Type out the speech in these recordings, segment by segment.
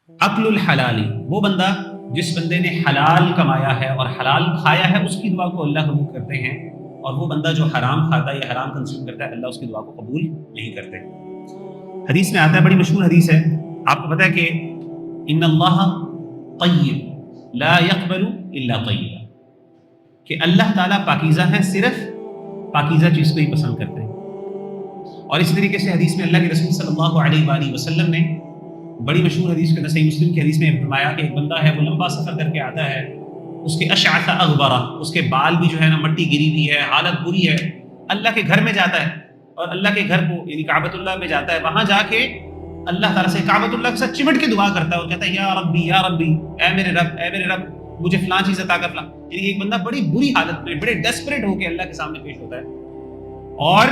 اکل الحلالی، وہ بندہ جس بندے نے حلال کمایا ہے اور حلال کھایا ہے اس کی دعا کو اللہ قبول کرتے ہیں، اور وہ بندہ جو حرام کھاتا ہے یا حرام کنزیوم کرتا ہے اللہ اس کی دعا کو قبول نہیں کرتے۔ حدیث میں آتا ہے، بڑی مشہور حدیث ہے، آپ کو پتہ ہے کہ ان اللہ طیب لا يقبل الا طیبا، کہ اللہ تعالیٰ پاکیزہ ہے، صرف پاکیزہ چیز کو ہی پسند کرتے ہیں۔ اور اسی طریقے سے حدیث میں اللہ کے رسول صلی اللہ علیہ وآلہ وسلم نے بڑی مشہور حدیث کے اندر، صحیح مسلم کی حدیث میں فرمایا کہ ایک بندہ ہے، وہ لمبا سفر کر کے آتا ہے، اس کے اشعث اغبرہ، اس کے بال بھی جو ہے نا مٹی گری ہوئی ہے، حالت بری ہے، اللہ کے گھر میں جاتا ہے، اور اللہ کے گھر کو یعنی کعبۃ اللہ میں جاتا ہے، وہاں جا کے اللہ تعالیٰ سے کعبۃ اللہ کے ساتھ چمٹ کے دعا کرتا ہے اور کہتا ہے یا ربی یا ربی، اے میرے رب اے میرے رب، مجھے فلاں چیز عطا کر فلاں۔ یعنی ایک بندہ بڑی بری حالت میں، بڑے ڈیسپریٹ ہو کے اللہ کے سامنے پیش ہوتا ہے، اور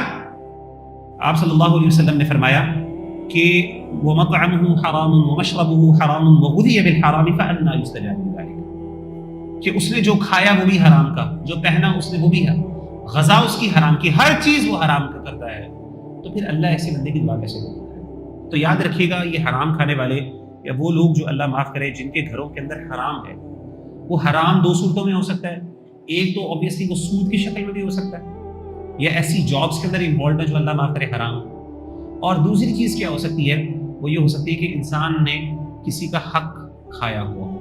آپ صلی اللہ علیہ وسلم نے فرمایا کہ وَمَطْعَمُهُ حَرَامٌ وَمَشْرَبُهُ حَرَامٌ وَغُذِيَ بِالْحَرَامِ فَأَنَّىٰ يُسْتَجَابُ لِذَٰلِكَ، کہ اس نے جو کھایا وہ بھی حرام کا، جو پہنا اس نے وہ بھی ہے، غذا اس کی حرام کی، ہر چیز وہ حرام کا کرتا ہے، تو پھر اللہ ایسے بندے کی دعا کیسے کرتا ہے؟ تو یاد رکھیے گا، یہ حرام کھانے والے یا وہ لوگ جو اللہ معاف کرے جن کے گھروں کے اندر حرام ہے، وہ حرام دو صورتوں میں ہو سکتا ہے، ایک تو obviously وہ سود کی شکل میں بھی ہو سکتا ہے، یا ایسی جابس کے اندر انوالوڈ ہے جو اللہ معاف کرے حرام، اور دوسری چیز کیا ہو سکتی ہے، وہ یہ ہو سکتی ہے کہ انسان نے کسی کا حق کھایا ہوا ہو،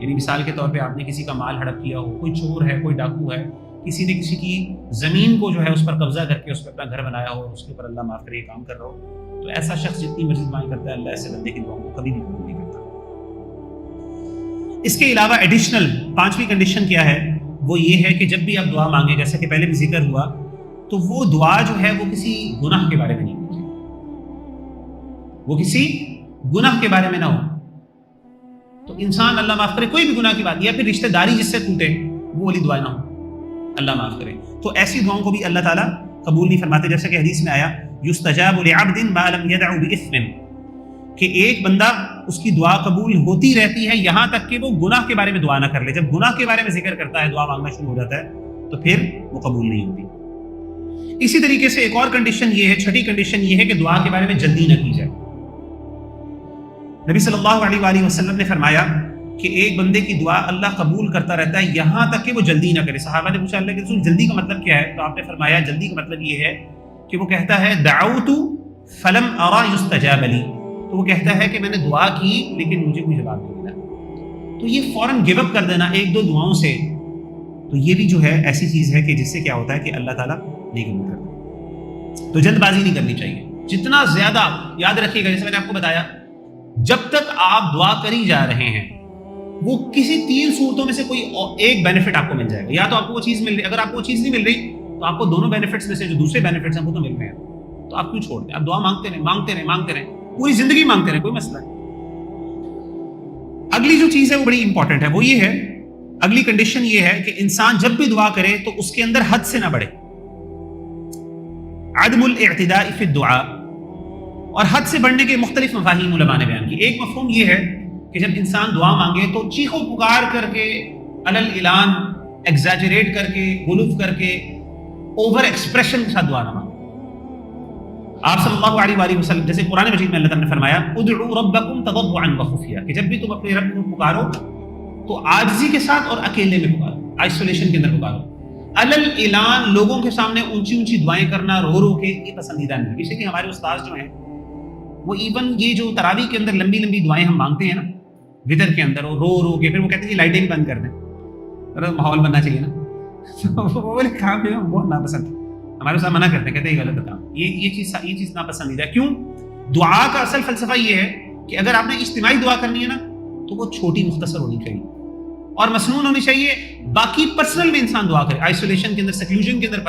یعنی مثال کے طور پہ آپ نے کسی کا مال ہڑپ کیا ہو، کوئی چور ہے، کوئی ڈاکو ہے، کسی نے کسی کی زمین کو جو ہے اس پر قبضہ کر کے اس پہ اپنا گھر بنایا ہو اور اس کے اوپر اللہ معاف کرے یہ کام کر رہا ہو، تو ایسا شخص جتنی مرضی دعائیں کرتا ہے اللہ ایسے بندے کی دعاؤں کو کبھی بھی قبول نہیں کرتا۔ اس کے علاوہ ایڈیشنل پانچویں کنڈیشن کیا ہے، وہ یہ ہے کہ جب بھی آپ دعا مانگیں، جیسا کہ پہلے بھی ذکر ہوا، تو وہ دعا جو ہے وہ کسی گناہ کے بارے میں نہیں ہوتی، وہ کسی گناہ کے بارے میں نہ ہو، تو انسان اللہ معاف کرے کوئی بھی گناہ کی بات، یا پھر رشتہ داری جس سے ٹوٹے وہ والی دعائیں نہ ہو، اللہ معاف کرے، تو ایسی دعاؤں کو بھی اللہ تعالیٰ قبول نہیں فرماتے، جیسا کہ حدیث میں آیا یستجاب لعبد ما لم يدع بإثم، کہ ایک بندہ اس کی دعا قبول ہوتی رہتی ہے یہاں تک کہ وہ گناہ کے بارے میں دعا نہ کر لے، جب گناہ کے بارے میں ذکر کرتا ہے، دعا مانگنا شروع ہو جاتا ہے، تو پھر وہ قبول نہیں ہوتی۔ اسی طریقے سے ایک اور کنڈیشن یہ ہے، چھٹی کنڈیشن یہ ہے کہ دعا کے بارے میں جلدی نہ کی جائے۔ نبی صلی اللہ علیہ وآلہ وسلم نے فرمایا کہ ایک بندے کی دعا اللہ قبول کرتا رہتا ہے یہاں تک کہ وہ جلدی نہ کرے۔ صحابہ نے پوچھا اللہ کے رسول جلدی کا مطلب کیا ہے؟ تو آپ نے فرمایا جلدی کا مطلب یہ ہے کہ وہ کہتا ہے دعوت فلم ارى يستجاب لي، تو وہ کہتا ہے کہ میں نے دعا کی لیکن مجھے کوئی جواب نہیں ملا، تو یہ فوراً گیو اپ کر دینا ایک دو دعاؤں سے، تو یہ بھی جو ہے ایسی چیز ہے کہ جس سے کیا ہوتا ہے کہ اللہ تعالیٰ نہیں قبول کرتا۔ تو جلد بازی نہیں کرنی چاہیے، جتنا زیادہ یاد رکھیے گا، جیسے میں نے آپ کو بتایا، جب تک آپ دعا کری جا رہے ہیں وہ کسی تین صورتوں میں سے کوئی ایک بینیفٹ آپ کو مل جائے گا، یا تو آپ کو وہ چیز مل رہی، اگر آپ کو وہ چیز نہیں مل رہی تو آپ کو دونوں بینیفٹس میں سے جو دوسرے بینیفٹس ہیں وہ تو مل رہے ہیں، تو آپ کیوں چھوڑ دیں؟ آپ دعا مانگتے رہیں مانگتے رہیں مانگتے رہیں، پوری زندگی مانگتے رہیں، کوئی مسئلہ نہیں۔ اگلی جو چیز ہے وہ بڑی امپورٹنٹ ہے، وہ یہ ہے، اگلی کنڈیشن یہ ہے کہ انسان جب بھی دعا کرے تو اس کے اندر حد سے نہ بڑھے، عدم الاعتداء فی الدعاء، اور حد سے بڑھنے کے مختلف مفاہیم علماء نے بیان کی۔ ایک مفہوم یہ ہے کہ جب انسان دعا مانگے تو چیخو پکار کر کے، علل اعلان، ایگزیجریٹ کر کے، غلو کر کے، اوور ایکسپریشن کے ساتھ دعا نہ مانگے۔ آپ صلی اللہ علیہ وآلہ وسلم، جیسے قرآن مجید میں اللہ تعالیٰ نے فرمایا ادعوا ربکم تضرعا وخفیا، کہ جب بھی تم اپنے رب کو پکارو تو عاجزی کے ساتھ اور اکیلے میں پکارو، آئسولیشن کے اندر پکارو۔ علل اعلان، لوگوں کے سامنے اونچی اونچی دعائیں کرنا رو رو کے، یہ پسندیدہ نہیں۔ جیسے کہ ہمارے استاذ جو ہیں وہ ایون یہ جو تراویح کے اندر لمبی لمبی دعائیں ہم مانگتے ہیں نا وطر کے اندر، وہ رو رو کے، پھر وہ کہتے ہیں لائٹیں بھی بند کر دیں، ماحول بننا چاہیے نا، وہ والے کام ہے بہت ناپسند، ہمارے ساتھ منع کرتے ہیں، کہتے ہیں یہ غلط کام، یہ چیز ناپسندیدہ ہے۔ کیوں؟ دعا کا اصل فلسفہ یہ ہے کہ اگر آپ نے اجتماعی دعا کرنی ہے نا تو وہ چھوٹی مختصر ہونی چاہیے اور مسنون ہونی چاہیے، باقی پرسنل میں انسان دعا کرے، آئسولیشن کے اندر، سیکلوژن کے اندر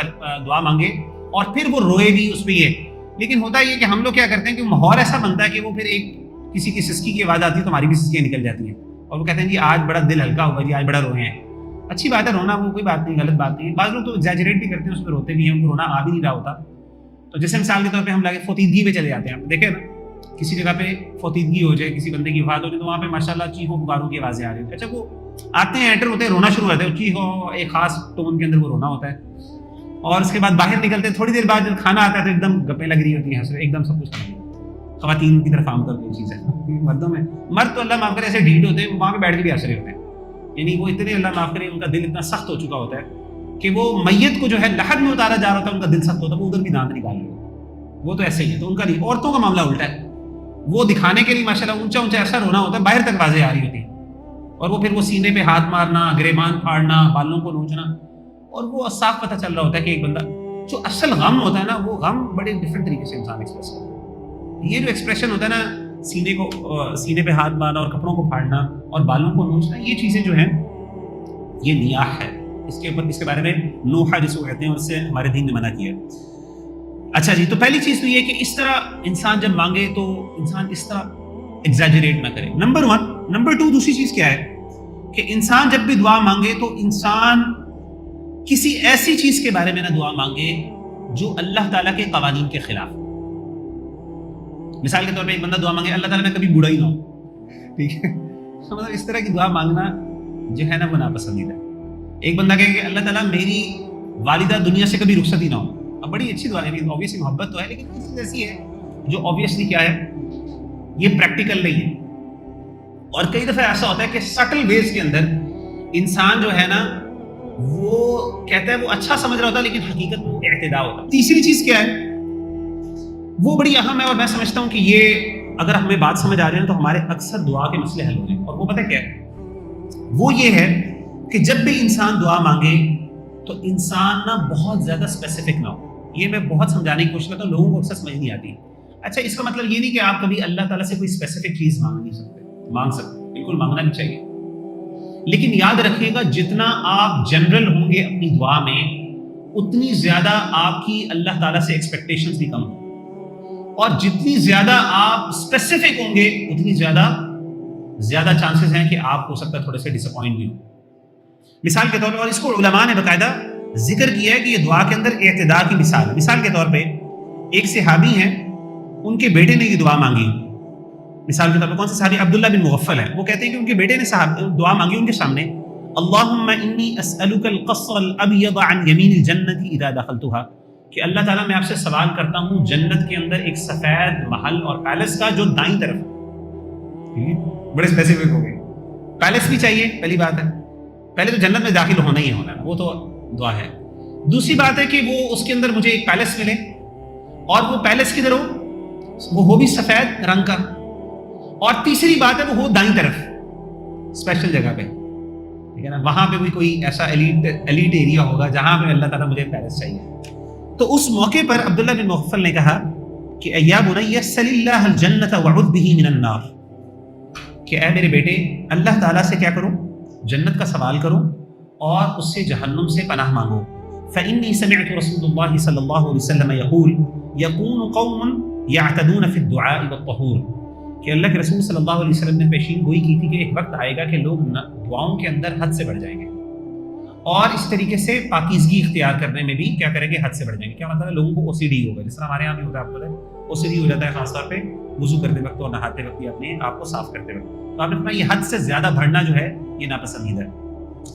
دعا مانگے اور پھر وہ روئے بھی اس پہ یہ۔ لیکن ہوتا یہ کہ ہم لوگ کیا کرتے ہیں کہ ماحول ایسا بنتا ہے کہ وہ پھر ایک کسی کی سسکی کی آواز آتی ہے تو ہماری بھی سسکیاں نکل جاتی ہیں، اور وہ کہتے ہیں جی آج بڑا دل ہلکا ہوا، جی آج بڑا روئے ہیں۔ اچھی بات ہے رونا، وہ کوئی بات نہیں، غلط بات نہیں ہے، بعض لوگ تو ایگزیجریٹ بھی کرتے ہیں، اس پہ روتے بھی ہیں، ان کو رونا آ بھی نہیں رہا ہوتا۔ تو جیسے مثال کے طور پہ ہم لگے فوتیدگی پہ چلے جاتے ہیں، دیکھیں نا کسی جگہ پہ فوتیدگی ہو جائے، کسی بندے کی وفات ہو جائے تو وہاں پہ ماشاء اللہ چیخوں پکاروں کی آوازیں آ رہی ہیں، اچھا وہ آتے ہیں انٹر ہوتے ہیں، رونا شروع ہوتا ہے، چیخوں ایک خاص ٹون کے اندر وہ رونا ہوتا ہے، اور اس کے بعد باہر نکلتے ہیں، تھوڑی دیر بعد جب کھانا آتا ہے تو ایک دم گپیں لگ رہی ہوتی ہیں، ایک دم سب کچھ خواتین کی طرف عام طور پہ یہ چیز ہے. مردوں میں مرد تو اللہ معاف کرے ایسے ڈھیٹ ہوتے ہیں وہاں پہ بیٹھ کے بھی ہنس رہے ہوتے ہیں, یعنی وہ اتنے اللہ معاف کرے ان کا دل اتنا سخت ہو چکا ہوتا ہے کہ وہ میت کو جو ہے لحد میں اتارا جا رہا ہوتا ہے ان کا دل سخت ہوتا ہے, وہ ادھر بھی دانت نکال لے, وہ تو ایسے ہی ہے. تو ان کا نہیں, عورتوں کا معاملہ الٹا ہے, وہ دکھانے کے لیے ماشاء اللہ اونچا اونچا ایسا رونا ہوتا ہے باہر تک آوازیں آ رہی ہوتی ہیں, اور وہ پھر وہ سینے پہ ہاتھ مارنا, گریبان پھاڑنا, بالوں کو نوچنا, اور وہ صاف پتہ چل رہا ہوتا ہے کہ ایک بندہ جو اصل غم ہوتا ہے نا وہ غم بڑے ڈفرینٹ طریقے سے انسان ایکسپریس کرتا ہے. یہ جو ایکسپریشن ہوتا ہے نا سینے پہ ہاتھ مارنا اور کپڑوں کو پھاڑنا اور بالوں کو نوچنا, یہ چیزیں جو ہیں یہ نیاح ہے. اس کے بارے میں نوحہ جس کو کہتے ہیں, اور اس سے ہمارے دین نے منع کیا. اچھا جی, تو پہلی چیز تو یہ کہ اس طرح انسان جب مانگے تو انسان اس طرح ایگزیجریٹ نہ کرے, نمبر 1. نمبر 2, دوسری چیز کیا ہے کہ انسان جب بھی دعا مانگے تو انسان کسی ایسی چیز کے بارے میں نہ دعا مانگے جو اللہ تعالیٰ کے قوانین کے خلاف. مثال کے طور پہ ایک بندہ دعا مانگے اللہ تعالیٰ نے کبھی بوڑھا ہی نہ ہو, ٹھیک ہے, مطلب اس طرح کی دعا مانگنا جو ہے نا وہ ناپسندیدہ ہے. ایک بندہ کہے کہ اللہ تعالیٰ میری والدہ دنیا سے کبھی رخصت ہی نہ ہو. اب بڑی اچھی دعا ہے, اوبیسلی محبت تو ہے, لیکن یہ چیز ایسی ہے جو اوبیسلی کیا ہے یہ پریکٹیکل نہیں ہے. اور کئی دفعہ ایسا ہوتا ہے کہ سٹل ویز کے اندر انسان جو ہے نا وہ کہتا ہے وہ اچھا سمجھ رہا ہوتا ہے لیکن حقیقت میں وہ اعتداء ہوتا ہے. تیسری چیز کیا ہے وہ بڑی اہم ہے, اور میں سمجھتا ہوں کہ یہ اگر ہمیں بات سمجھ آ رہی ہے تو ہمارے اکثر دعا کے مسئلے حل ہو جائیں. اور وہ پتہ کیا ہے, وہ یہ ہے کہ جب بھی انسان دعا مانگے تو انسان نہ بہت زیادہ اسپیسیفک نہ ہو. یہ میں بہت سمجھانے کی کوشش کرتا ہوں, لوگوں کو اکثر سمجھ نہیں آتی. اچھا, اس کا مطلب یہ نہیں کہ آپ کبھی اللہ تعالیٰ سے کوئی اسپیسیفک چیز مانگ نہیں سکتے, مانگ سکتے, بالکل مانگنا بھی چاہیے, لیکن یاد رکھیے گا جتنا آپ جنرل ہوں گے اپنی دعا میں اتنی زیادہ آپ کی اللہ تعالیٰ سے ایکسپیکٹیشنز بھی کم ہوں, اور جتنی زیادہ آپ اسپیسیفک ہوں گے اتنی زیادہ چانسز ہیں کہ آپ ہو سکتا ہے تھوڑے سے ڈس اپوائنٹ بھی ہوں. مثال کے طور پر, اور اس کو علماء نے باقاعدہ ذکر کیا ہے کہ یہ دعا کے اندر اعتداء کی مثال ہے. مثال کے طور پہ ایک صحابی ہیں, ان کے بیٹے نے یہ دعا مانگی. مثال کے طور پہ کون سے صحابی, عبداللہ بن مغفل ہیں, وہ کہتے ہیں کہ ان کے بیٹے نے دعا مانگی ان کے سامنے, اللہم انی اسألک القصر الابیض عن یمین الجنت اذا دخلتها, کہ اللہ تعالیٰ میں آپ سے سوال کرتا ہوں جنت کے اندر ایک سفید محل اور پیلس کا جو دائیں طرف ہے. بڑے اسپیسیفک ہو گئے, پیلس بھی چاہیے پہلی بات ہے, پہلے تو جنت میں داخل ہونا ہی ہونا, وہ تو دعا ہے. دوسری بات ہے کہ وہ اس کے اندر مجھے ایک پیلس ملے, اور وہ پیلس کدھر ہو بھی سفید رنگ کا, اور تیسری بات ہے وہ ہو دائیں طرف اسپیشل جگہ پہ, ٹھیک ہے نا, وہاں پہ بھی کوئی ایسا ایلیٹ ایریا ہوگا جہاں پہ اللہ تعالیٰ مجھے پیلس چاہیے. تو اس موقع پر عبداللہ بن مغفل نے کہا کہ یا بنی سل اللہ الجنت وعوذ بہ من النار, کہ اے میرے بیٹے اللہ تعالیٰ سے کیا کرو, جنت کا سوال کرو اور اس سے جہنم سے پناہ مانگو. فإنی سمعت رسول اللہ صلی اللہ علیہ وسلم یقول یکون قوم یعتدون فی الدعاء والطہور, کہ اللہ کے رسول صلی اللہ علیہ وسلم نے پیشین گوئی کی تھی کہ ایک وقت آئے گا کہ لوگ دعاؤں کے اندر حد سے بڑھ جائیں گے, اور اس طریقے سے پاکیزگی اختیار کرنے میں بھی کیا کریں گے, حد سے بڑھ جائیں گے. کیا مطلب ہے, لوگوں کو OCD ہوگا, جس طرح ہمارے یہاں بھی ہوتا ہے, آپ کو OCD ہو جاتا ہے خاص طور پہ وضو کرتے وقت اور نہاتے وقت یا اپنے آپ کو صاف کرتے وقت. تو آپ نے فرمایا یہ حد سے زیادہ بڑھنا جو ہے یہ ناپسندیدہ ہے.